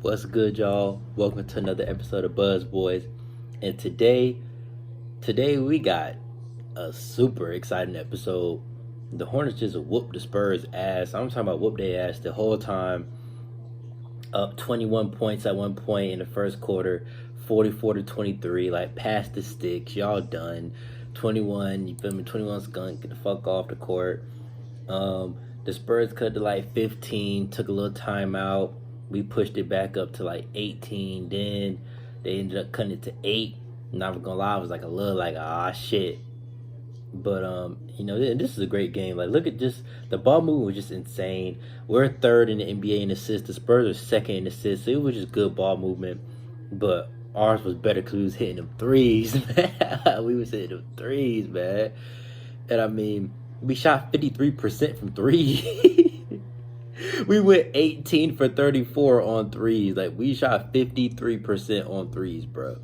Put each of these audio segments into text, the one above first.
What's good, y'all? Welcome to another episode of Buzz Boys. And today we got a super exciting episode. The Hornets just whooped the Spurs ass. I'm talking about whoop their ass the whole time. Up 21 points at one point in the first quarter, 44-23. Like, pass the sticks. Y'all done. 21, you feel me? 21 skunk. Get the fuck off the court. The Spurs cut to like 15, took a little timeout. We pushed it back up to like 18. Then they ended up cutting it to 8. Not gonna lie, I was like a little like, ah, shit. But this is a great game. Like, look at just the ball movement was just insane. We're third in the NBA in assists. The Spurs are second in assists. So it was just good ball movement. But ours was better because we was hitting them threes, man. We was hitting them threes, man. And I mean, we shot 53% from three. We went 18 for 34 on threes. Like, we shot 53% on threes, bro.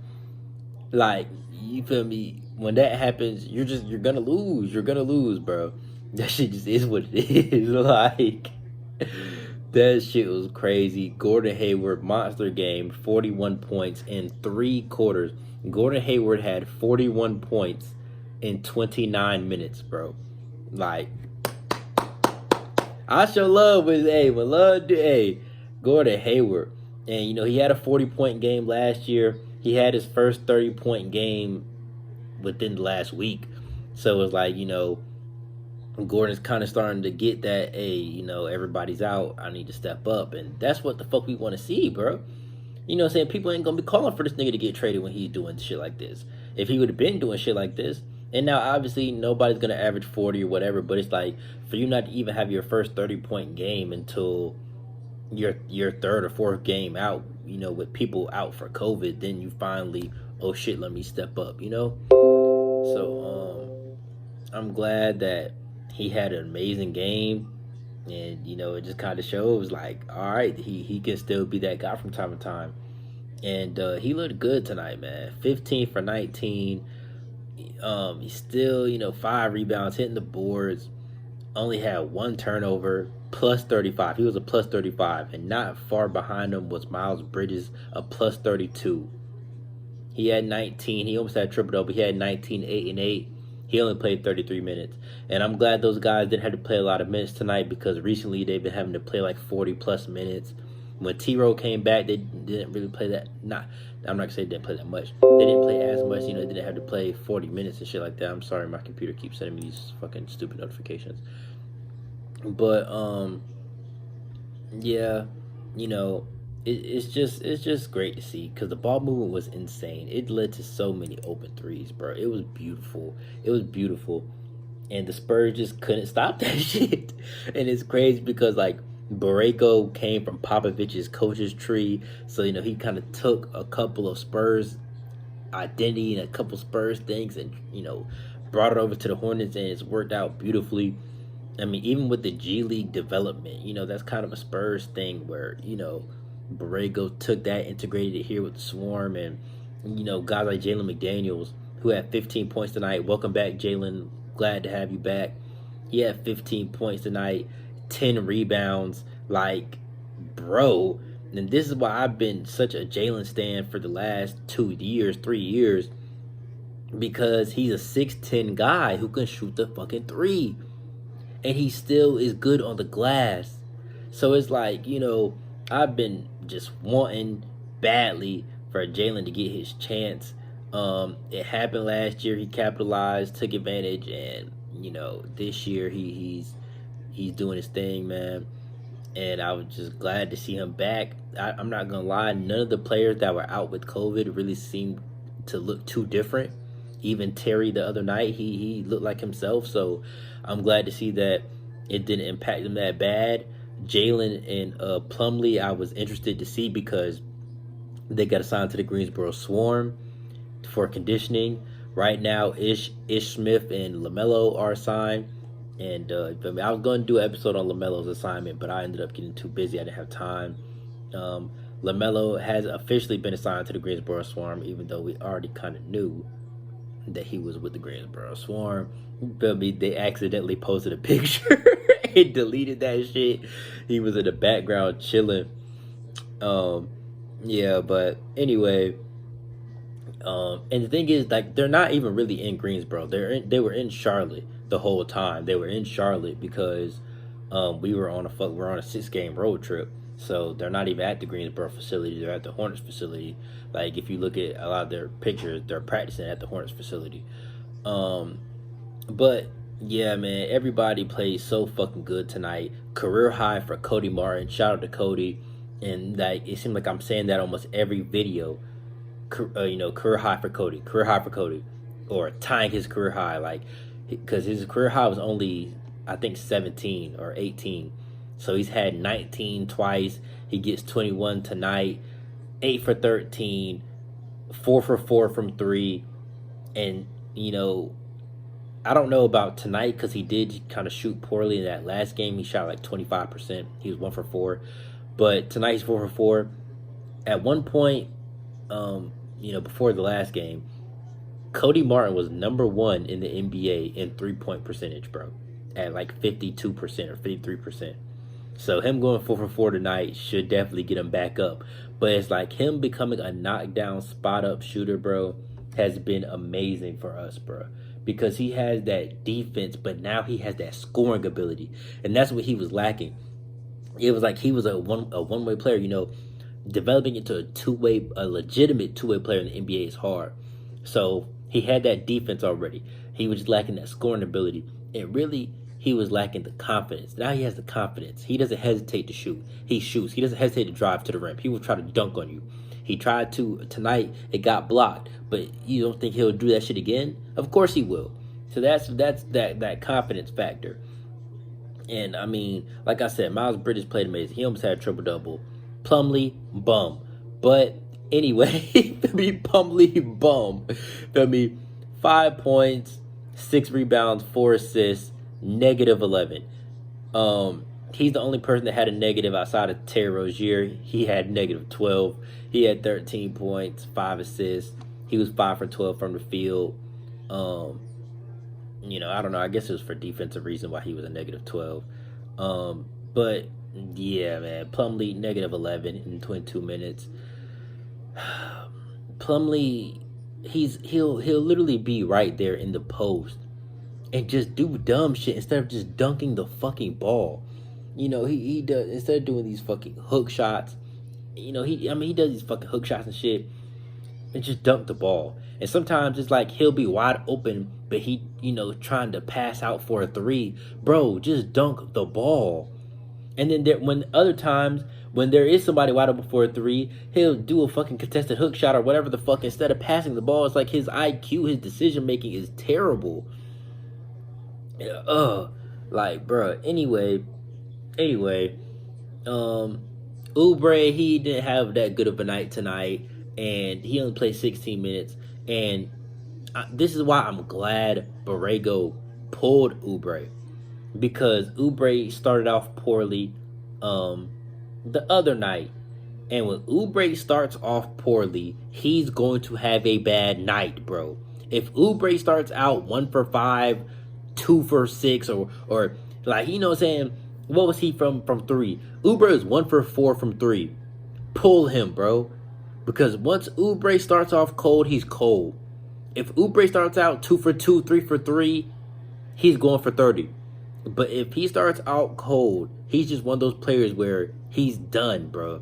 Like, you feel me? When that happens, you're gonna lose. You're gonna lose, bro. That shit just is what it is. Like, that shit was crazy. Gordon Hayward, monster game, 41 points in 3 quarters. Gordon Hayward had 41 points in 29 minutes, bro. Like, I show love with Gordon Hayward. And he had a 40-point game last year. He had his first 30-point game within the last week. So it's like, Gordon's kind of starting to get that, hey, everybody's out. I need to step up. And that's what the fuck we want to see, bro. You know what I'm saying? People ain't going to be calling for this nigga to get traded when he's doing shit like this. If he would have been doing shit like this, and now obviously nobody's going to average 40 or whatever, but it's like for you not to even have your first 30-point game until your third or fourth game out, with people out for COVID, then you finally, oh shit, let me step up, So I'm glad that he had an amazing game. And, it just kind of shows, like, all right, he can still be that guy from time to time. And he looked good tonight, man. 15 for 19. He's still, 5 rebounds, hitting the boards. Only had 1 turnover, plus 35. He was a plus 35. And not far behind him was Miles Bridges, a plus 32. He had 19. He almost had a triple-double. He had 19, 8, and 8. He only played 33 minutes. And I'm glad those guys didn't have to play a lot of minutes tonight because recently they've been having to play like 40-plus minutes. When T-Row came back, they didn't really play that. I'm not going to say they didn't play that much. They didn't play as much. They didn't have to play 40 minutes and shit like that. I'm sorry, my computer keeps sending me these fucking stupid notifications. But, yeah, it's just great to see because the ball movement was insane. It led to so many open threes, bro. It was beautiful. And the Spurs just couldn't stop that shit. And it's crazy because, like, Borrego came from Popovich's coach's tree. So, he kind of took a couple of Spurs identity and a couple Spurs things and, brought it over to the Hornets, and it's worked out beautifully. I mean, even with the G League development, that's kind of a Spurs thing where, Borrego took that, integrated it here with the Swarm, and, guys like Jalen McDaniels, who had 15 points tonight. Welcome back, Jalen. Glad to have you back. He had 15 points tonight, 10 rebounds. Like, bro. And this is why I've been such a Jalen stan for the last 3 years, because he's a 6'10 guy who can shoot the fucking three. And he still is good on the glass. So it's like, I've been just wanting badly for Jalen to get his chance. It happened last year. He capitalized, took advantage, and this year he's doing his thing, man. And I was just glad to see him back. I'm not gonna lie, none of the players that were out with COVID really seemed to look too different. Even Terry the other night, he looked like himself. So I'm glad to see that it didn't impact him that bad. Jalen and Plumlee, I was interested to see because they got assigned to the Greensboro Swarm for conditioning. Right now, Ish Smith and LaMelo are assigned. And I was going to do an episode on LaMelo's assignment, but I ended up getting too busy. I didn't have time. LaMelo has officially been assigned to the Greensboro Swarm, even though we already kind of knew that he was with the Greensboro Swarm. They accidentally posted a picture and deleted that shit. He was in the background chilling. Yeah, but anyway, and the thing is, like, they're not even really in Greensboro. They were in Charlotte the whole time. They were in Charlotte because we're on a 6 game road trip. So they're not even at the Greensboro facility. They're at the Hornets facility. Like, if you look at a lot of their pictures, they're practicing at the Hornets facility. Um, but yeah, man, everybody played so fucking good tonight. Career high for Cody Martin. Shout out to Cody. And like, it seemed like I'm saying that almost every video. Career high for Cody, career high for Cody, or tying his career high, like, because his career high was only, I think, 17 or 18. So he's had 19 twice. He gets 21 tonight, 8 for 13, 4 for 4 from three. And, I don't know about tonight because he did kind of shoot poorly in that last game. He shot like 25%. He was 1 for 4. But tonight he's 4 for 4. At one point, before the last game, Cody Martin was number 1 in the NBA in 3-point percentage, bro, at like 52% or 53%. So him going 4 for 4 tonight should definitely get him back up. But it's like him becoming a knockdown spot up shooter, bro, has been amazing for us, bro. Because he has that defense, but now he has that scoring ability. And that's what he was lacking. It was like he was a one-way player, developing into a legitimate two-way player in the NBA is hard. So he had that defense already. He was just lacking that scoring ability. And really, he was lacking the confidence. Now he has the confidence. He doesn't hesitate to shoot. He shoots. He doesn't hesitate to drive to the rim. He will try to dunk on you. He tried to tonight. It got blocked. But you don't think he'll do that shit again? Of course he will. So that's that confidence factor. And I mean, like I said, Miles Bridges played amazing. He almost had a triple-double. Plumlee, bum. But anyway, Plumlee, bum. 5 points, 6 rebounds, 4 assists, -11. He's the only person that had a negative outside of Terry Rozier. He had -12. He had 13 points, 5 assists. He was 5 for 12 from the field. I don't know. I guess it was for defensive reason why he was a -12. But yeah, man, Plumlee -11 in 22 minutes. Plumlee, he'll literally be right there in the post and just do dumb shit instead of just dunking the fucking ball. He does, instead of doing these fucking hook shots. He does these fucking hook shots and shit and just dunk the ball. And sometimes it's like he'll be wide open, but he, trying to pass out for a 3. Bro, just dunk the ball. And then when other times, when there is somebody wide open for a 3, he'll do a fucking contested hook shot or whatever the fuck instead of passing the ball. It's like his IQ, his decision making is terrible. Like, bro. Anyway, Oubre, he didn't have that good of a night tonight, and he only played 16 minutes. And this is why I'm glad Borrego pulled Oubre, because Oubre started off poorly the other night. And when Oubre starts off poorly, he's going to have a bad night, bro. If Oubre starts out 1 for 5, 2 for 6, or like, what I'm saying? What was he from 3? Oubre is 1 for 4 from 3. Pull him, bro. Because once Oubre starts off cold, he's cold. If Oubre starts out 2 for 2, 3 for 3, he's going for 30. But if he starts out cold, he's just one of those players where he's done, bro.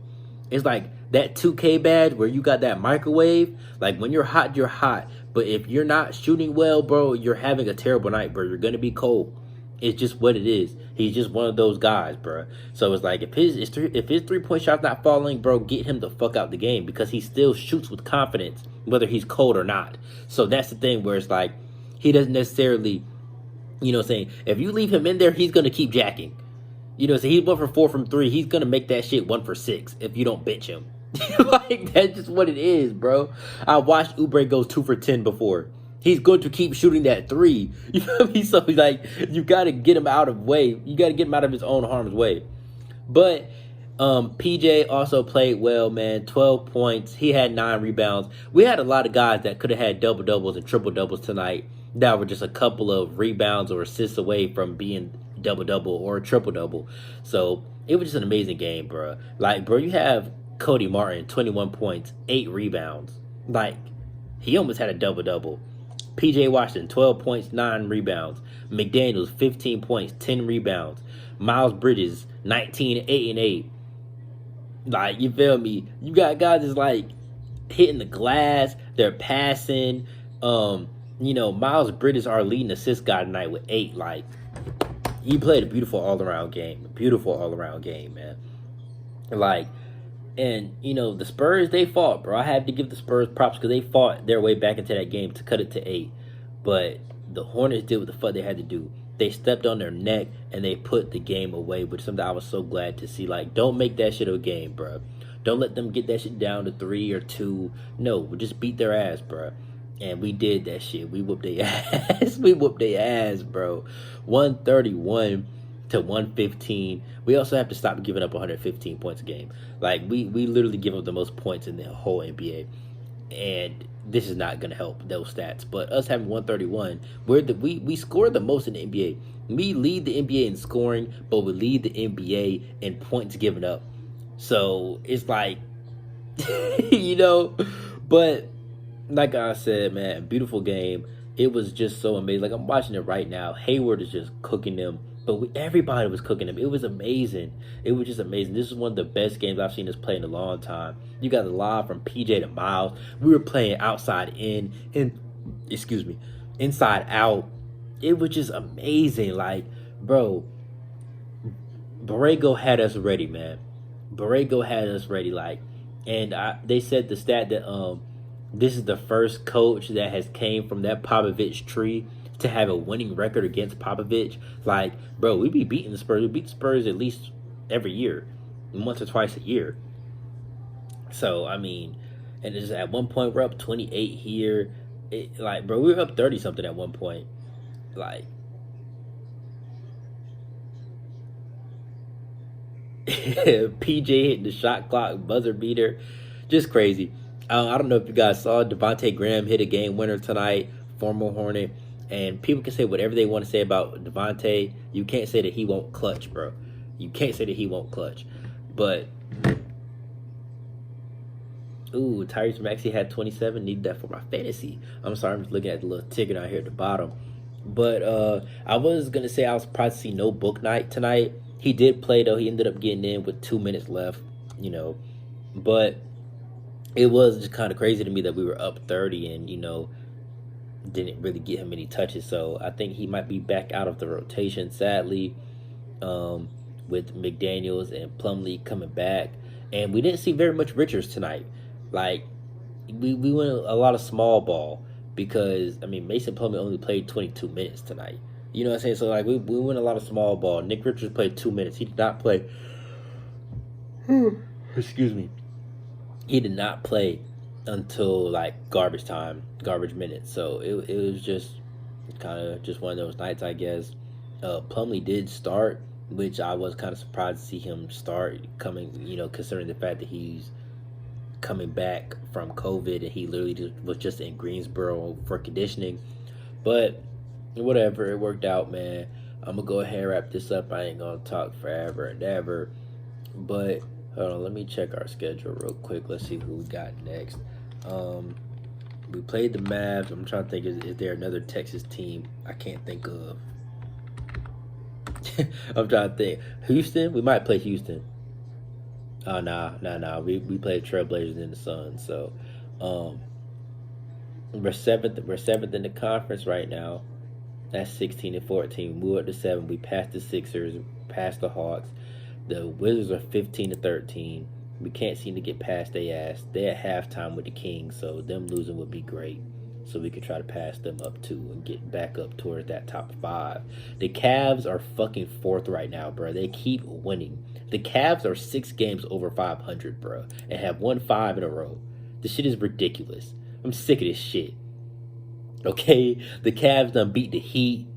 It's like that 2K badge where you got that microwave. Like, when you're hot, you're hot. But if you're not shooting well, bro, you're having a terrible night, bro. You're going to be cold. It's just what it is. He's just one of those guys, bro. So it's like, if his 3-point shot's not falling, bro, get him the fuck out the game, because he still shoots with confidence, whether he's cold or not. So that's the thing where it's like, he doesn't necessarily, if you leave him in there, he's going to keep jacking. So he's 1 for 4 from 3. He's going to make that shit 1 for 6 if you don't bench him. Like, that's just what it is, bro. I watched Oubre go 2 for 10 before. He's going to keep shooting that 3. You know what I mean? So, like, you got to get him out of way. You got to get him out of his own harm's way. But PJ also played well, man. 12 points. He had 9 rebounds. We had a lot of guys that could have had double-doubles and triple-doubles tonight that were just a couple of rebounds or assists away from being double-double or triple-double. So it was just an amazing game, bro. Like, bro, you have Cody Martin, 21 points, 8 rebounds. Like, he almost had a double double. PJ Washington, 12 points, 9 rebounds. McDaniels, 15 points, 10 rebounds. Miles Bridges, 19, 8 and 8. Like, you feel me? You got guys that's like hitting the glass, they're passing. Miles Bridges, our leading assist guy tonight with 8. Like, he played a beautiful all around game. Beautiful all around game, man. Like, and the Spurs, they fought, bro. I had to give the Spurs props because they fought their way back into that game to cut it to 8. But the Hornets did what the fuck they had to do. They stepped on their neck and they put the game away, which is something I was so glad to see. Like, don't make that shit a game, bro. Don't let them get that shit down to 3 or 2. No, we just beat their ass, bro. And we did that shit. We whooped their ass. We whooped their ass, bro. 131 to 115. We also have to stop giving up 115 points a game. Like, we literally give up the most points in the whole NBA. And this is not going to help those stats. But us having 131, we score the most in the NBA. We lead the NBA in scoring, but we lead the NBA in points given up. So it's like, but like I said, man, beautiful game. It was just so amazing. Like, I'm watching it right now. Hayward is just cooking them. But everybody was cooking them. It was amazing. It was just amazing. This is one of the best games I've seen us play in a long time. You got the live from PJ to Miles. We were playing outside inside out. It was just amazing. Like, bro, Borrego had us ready, man. Borrego had us ready. Like, and they said the stat that this is the first coach that has came from that Popovich tree to have a winning record against Popovich. Like, bro, we be beating the Spurs. We beat the Spurs at least every year, once or twice a year. So, I mean, and it's at one point we're up 28 here. Bro, we were up 30 something at one point. Like, PJ hitting the shot clock buzzer beater, just crazy. I don't know if you guys saw Devontae Graham hit a game winner tonight, former Hornet. And people can say whatever they want to say about Devontae. You can't say that he won't clutch, bro. You can't say that he won't clutch. But, Tyrese Maxey had 27. Need that for my fantasy. I'm sorry, I'm just looking at the little ticket out here at the bottom. But I was going to say I was surprised to see no book night tonight. He did play, though. He ended up getting in with 2 minutes left, But it was just kind of crazy to me that we were up 30 and, didn't really get him any touches. So I think he might be back out of the rotation, sadly, with McDaniels and Plumlee coming back. And we didn't see very much Richards tonight. Like, we went a lot of small ball because, I mean, Mason Plumlee only played 22 minutes tonight. You know what I'm saying? So, like, we went a lot of small ball. Nick Richards played 2 minutes. He did not play. Excuse me. He did not play until like garbage minutes. So it was just kind of just one of those nights, I guess. Plumlee did start, which I was kind of surprised to see him start, coming, considering the fact that he's coming back from COVID and he literally was just in Greensboro for conditioning. But whatever, it worked out, man. I'm gonna go ahead and wrap this up. I ain't gonna talk forever and ever, but hold on, let me check our schedule real quick. Let's see who we got next. We played the Mavs. I'm trying to think, is there another Texas team I can't think of? I'm trying to think. Houston? We might play Houston. Oh, nah. We played Trailblazers in the Suns. So, we're seventh in the conference right now. That's 16-14. We were up to 7. We passed the Sixers, passed the Hawks. The Wizards are 15-13. We can't seem to get past their ass. They're at halftime with the Kings, so them losing would be great. So we could try to pass them up too and get back up towards that top 5. The Cavs are fucking 4th right now, bro. They keep winning. The Cavs are 6 games over 500, bro, and have won 5 in a row. This shit is ridiculous. I'm sick of this shit. Okay? The Cavs done beat the Heat.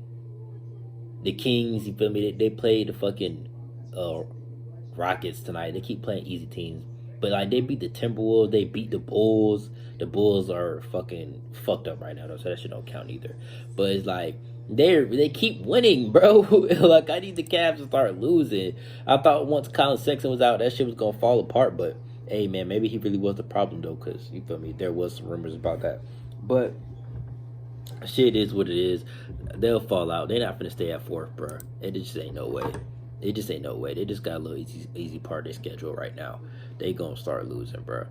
The Kings, you feel me? They played the fucking Rockets tonight. They keep playing easy teams. But, like, they beat the Timberwolves. They beat the Bulls. The Bulls are fucking fucked up right now, though, so that shit don't count either. But it's like, they keep winning, bro. Like, I need the Cavs to start losing. I thought once Colin Sexton was out, that shit was going to fall apart. But Hey man, maybe he really was the problem though, cause you feel me. There was some rumors about that, but shit is what it is. They'll fall out. They're not gonna stay at fourth, bro. It just ain't no way. It just ain't no way. They just got a little easy part of their schedule right now. They gonna start losing, bro.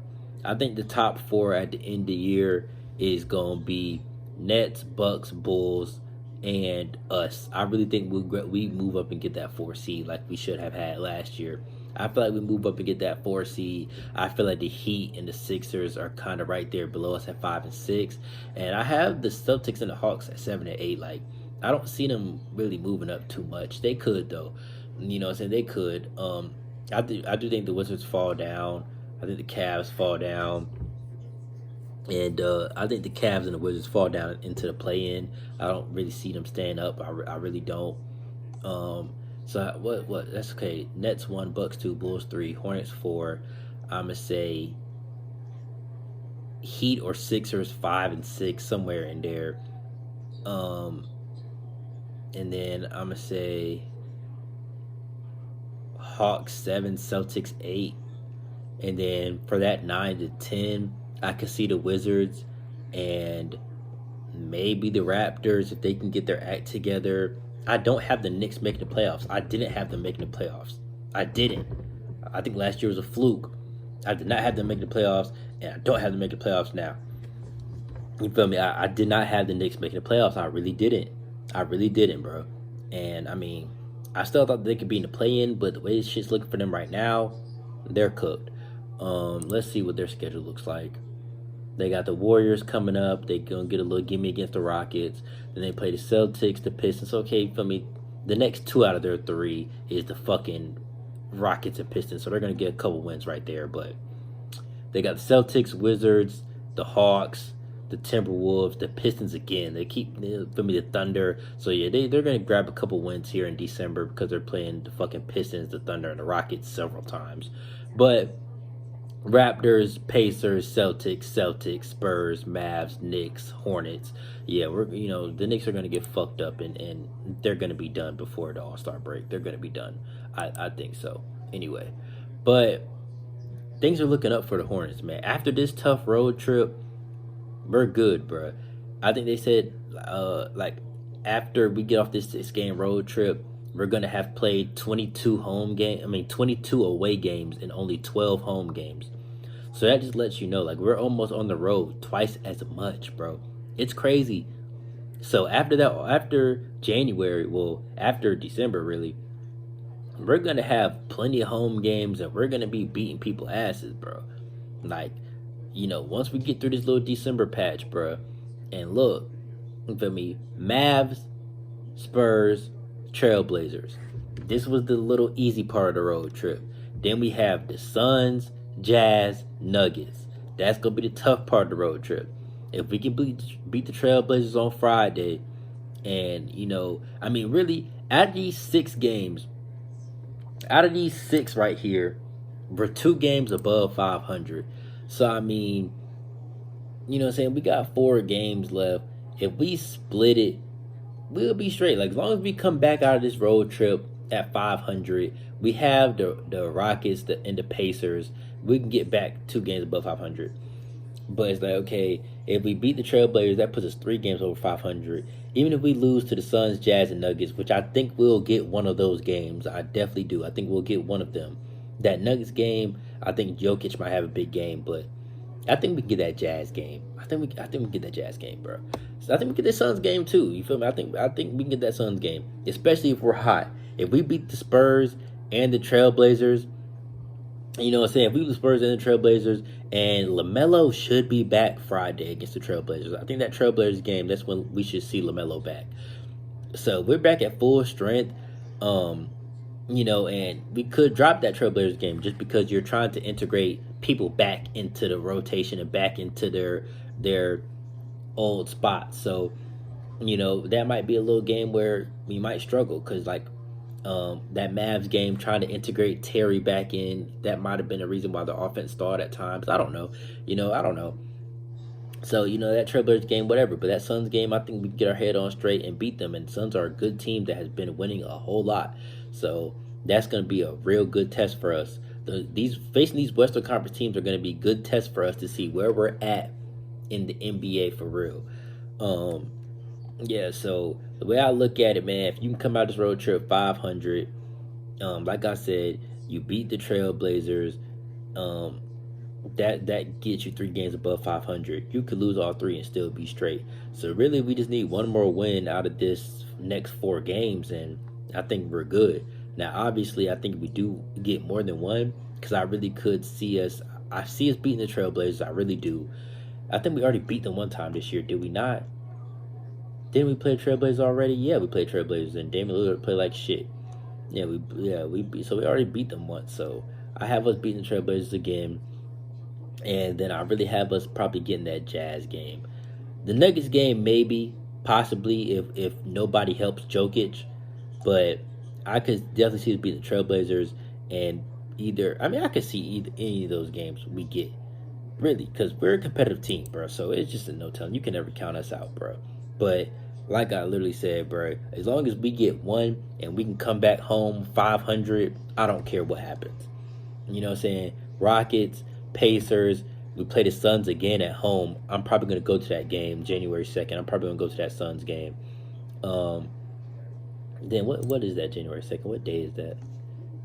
I think the top four at the end of the year is gonna be Nets, Bucks, Bulls, and us. I really think we move up and get that 4 seed like we should have had last year. I feel like we move up and get that 4 seed. I feel like the Heat and the Sixers are kind of right there below us at 5 and 6, and I have the Celtics and the Hawks at 7 and 8. Like I don't see them really moving up too much. They could though, you know what I'm saying? They could. I do think the Wizards fall down. I think the Cavs fall down. And I think the Cavs and the Wizards fall down into the play-in. I don't really see them staying up. I really don't. So what? That's okay. Nets 1, Bucks 2, Bulls 3, Hornets 4. I'm gonna say Heat or Sixers 5 and 6, somewhere in there. Um, and then I'm gonna say Hawks 7, Celtics 8, and then for that 9 to 10, I could see the Wizards and maybe the Raptors if they can get their act together. I don't have the Knicks making the playoffs. I didn't have them making the playoffs. I didn't. I think last year was a fluke. I did not have them making the playoffs, and I don't have them making the playoffs now. You feel me? I did not have the Knicks making the playoffs. I really didn't. I really didn't, bro. And I mean, I still thought they could be in the play-in, but the way shit's looking for them right now, they're cooked. Let's see what their schedule looks like. They got the Warriors coming up. They gonna get a little gimme against the Rockets. Then they play the Celtics, the Pistons. Okay, for me, the next 2 out of their 3 is the fucking Rockets and Pistons. So they're gonna get a couple wins right there. But they got the Celtics, Wizards, the Hawks, the Timberwolves, the Pistons again. They keep for me the Thunder. So yeah, they're gonna grab a couple wins here in December because they're playing the fucking Pistons, the Thunder, and the Rockets several times. But Raptors, Pacers, Celtics, Spurs, Mavs, Knicks, Hornets. Yeah, the Knicks are gonna get fucked up and they're gonna be done before the All-Star break. They're gonna be done. I think so. Anyway. But things are looking up for the Hornets, man. After this tough road trip, we're good, bro. I think they said like after we get off this 6-game road trip, we're gonna have played 22 away games and only 12 home games. So that just lets you know, like, we're almost on the road twice as much, bro. It's crazy. So after January, well, after December, really, we're gonna have plenty of home games and we're gonna be beating people asses, bro. Like, once we get through this little December patch, bro, and look, for me, Mavs, Spurs, Trailblazers. This was the little easy part of the road trip. Then we have the Suns, Jazz, Nuggets. That's gonna be the tough part of the road trip. If we can beat the Trailblazers on Friday, and really, out of these 6 right here, we're 2 games above 500. So I mean, what I'm saying, we got 4 games left. If we split it, we'll be straight. Like, as long as we come back out of this road trip at 500, we have the Rockets and the Pacers. We can get back 2 games above 500. But it's like, okay, if we beat the Trailblazers, that puts us 3 games over 500. Even if we lose to the Suns, Jazz, and Nuggets, which I think we'll get one of those games. I definitely do. I think we'll get one of them. That Nuggets game, I think Jokic might have a big game, but I think we can get that Jazz game. I think we can get that Jazz game, bro. So I think we can get that Suns game too. You feel me? I think we can get that Suns game, especially if we're hot. If we beat the Spurs and the Trailblazers, you know what I'm saying? If we beat the Spurs and the Trailblazers, and LaMelo should be back Friday against the Trailblazers. I think that Trailblazers game, that's when we should see LaMelo back. So we're back at full strength. And we could drop that Trailblazers game just because you're trying to integrate people back into the rotation and back into their old spots. So, that might be a little game where we might struggle because, like, that Mavs game, trying to integrate Terry back in, that might have been a reason why the offense stalled at times. I don't know. I don't know. So, that Trailblazers game, whatever. But that Suns game, I think we can get our head on straight and beat them. And Suns are a good team that has been winning a whole lot. So that's going to be a real good test for us. These facing these Western Conference teams are going to be good tests for us to see where we're at in the NBA for real. Um, yeah, so the way I look at it, man, if you can come out this road trip 500, like I said, you beat the Trailblazers. Um, that gets you 3 games above 500. You could lose all three and still be straight. So really, we just need one more win out of this next 4 games, and I think we're good. Now, obviously, I think we do get more than one because I really could see us. I see us beating the Trailblazers. I really do. I think we already beat them one time this year, did we not? Didn't we play Trailblazers already? Yeah, we played Trailblazers, and Damian Lillard played like shit. So we already beat them once. So I have us beating the Trailblazers again, and then I really have us probably getting that Jazz game. The Nuggets game, maybe, possibly, if nobody helps Jokic, but I could definitely see us beating the Trailblazers, and I could see either any of those games we get, really, because we're a competitive team, bro. So it's just a no telling. You can never count us out, bro. But like I literally said, bro, as long as we get one and we can come back home 500, I don't care what happens. You know what I'm saying? Rockets, Pacers. We play the Suns again at home. I'm probably going to go to that game January 2nd. I'm probably going to go to that Suns game. Then what is that January 2nd? What day is that?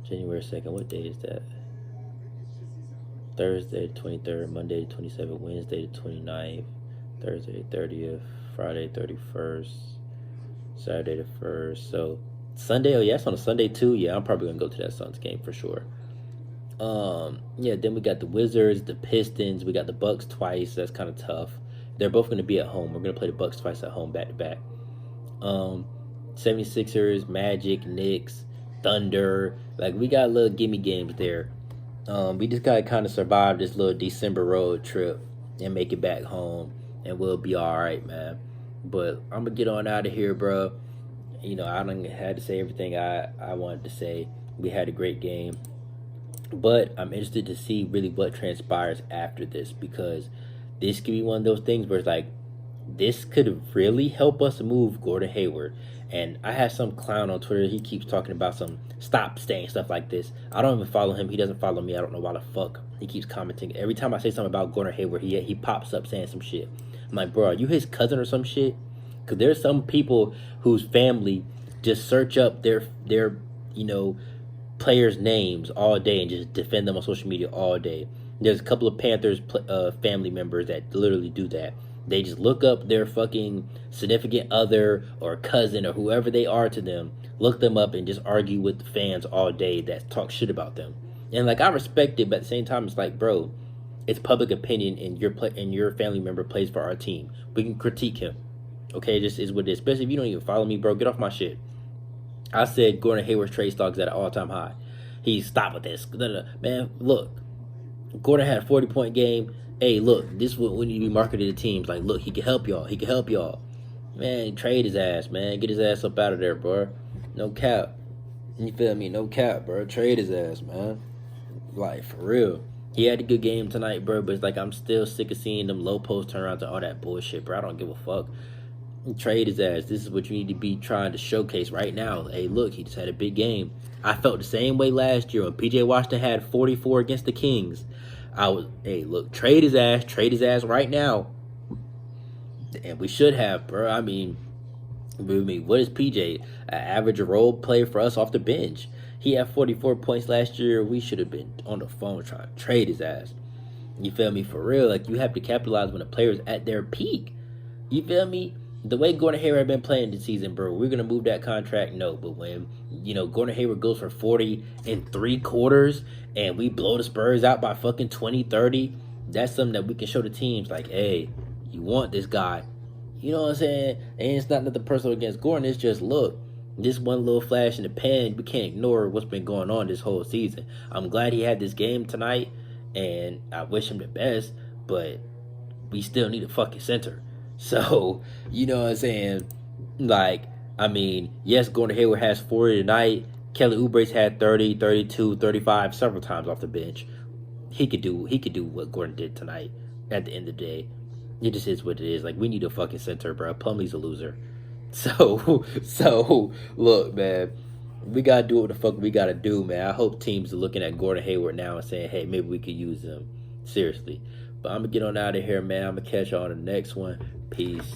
January 2nd. What day is that? Thursday the 23rd, Monday the 27th, Wednesday the 29th, Thursday the 30th, Friday 31st, Saturday the 1st. So Sunday, oh yeah, it's on a Sunday too. Yeah, I'm probably going to go to that Suns game for sure. Then we got the Wizards, the Pistons, we got the Bucks twice. That's kind of tough. They're both going to be at home. We're going to play the Bucks twice at home back to back. 76ers, Magic, Knicks, Thunder. Like, we got little gimme games there. We just got to kind of survive this little December road trip and make it back home, and we'll be all right, man. But I'm going to get on out of here, bro. I done had to say everything I wanted to say. We had a great game. But I'm interested to see really what transpires after this, because this could be one of those things where it's like, this could really help us move Gordon Hayward. And I had some clown on Twitter. He keeps talking about some stop saying stuff like this. I don't even follow him. He doesn't follow me. I don't know why the fuck he keeps commenting. Every time I say something about Gordon Hayward, he pops up saying some shit. I'm like, bro, are you his cousin or some shit? Because there's some people whose family just search up their players' names all day and just defend them on social media all day. There's a couple of Panthers family members that literally do that. They just look up their fucking significant other or cousin or whoever they are to them, look them up and just argue with the fans all day that talk shit about them. And like, I respect it, but at the same time, it's like, bro, it's public opinion, and your family member plays for our team. We can critique him. Okay, this is what it is. Especially if you don't even follow me, bro. Get off my shit. I said Gordon Hayward's trade stock is at an all-time high. He stopped with this. Man, look. Gordon had a 40-point game. Hey, look, this is what we need to be marketed to teams. Like, look, he can help y'all. He can help y'all. Man, trade his ass, man. Get his ass up out of there, bro. No cap. You feel me? No cap, bro. Trade his ass, man. Like, for real. He had a good game tonight, bro, but it's like, I'm still sick of seeing them low post turn around to all that bullshit, bro. I don't give a fuck. Trade his ass. This is what you need to be trying to showcase right now. Hey, look, he just had a big game. I felt the same way last year when PJ Washington had 44 against the Kings. Hey, look, trade his ass right now. And we should have, bro. I mean, what is PJ? An average role player for us off the bench. He had 44 points last year. We should have been on the phone trying to trade his ass. You feel me? For real. Like, you have to capitalize when a player's at their peak. You feel me? The way Gordon Hayward been playing this season, bro, we're going to move that contract? No. But when, Gordon Hayward goes for 40 in 3 quarters and we blow the Spurs out by fucking 20, 30, that's something that we can show the teams. Like, hey, you want this guy. You know what I'm saying? And it's not nothing personal against Gordon. It's just, look, this one little flash in the pan, we can't ignore what's been going on this whole season. I'm glad he had this game tonight, and I wish him the best, but we still need a fucking center. So, you know what I'm saying? Like, I mean, yes, Gordon Hayward has 40 tonight. Kelly Oubre's had 30, 32, 35 several times off the bench. He could do what Gordon did tonight at the end of the day. It just is what it is. Like, we need a fucking center, bro. Plumlee's a loser. So look, man. We gotta do what the fuck we gotta do, man. I hope teams are looking at Gordon Hayward now and saying, "Hey, maybe we could use him." Seriously. But I'm gonna get on out of here, man. I'm gonna catch you on the next one. Peace.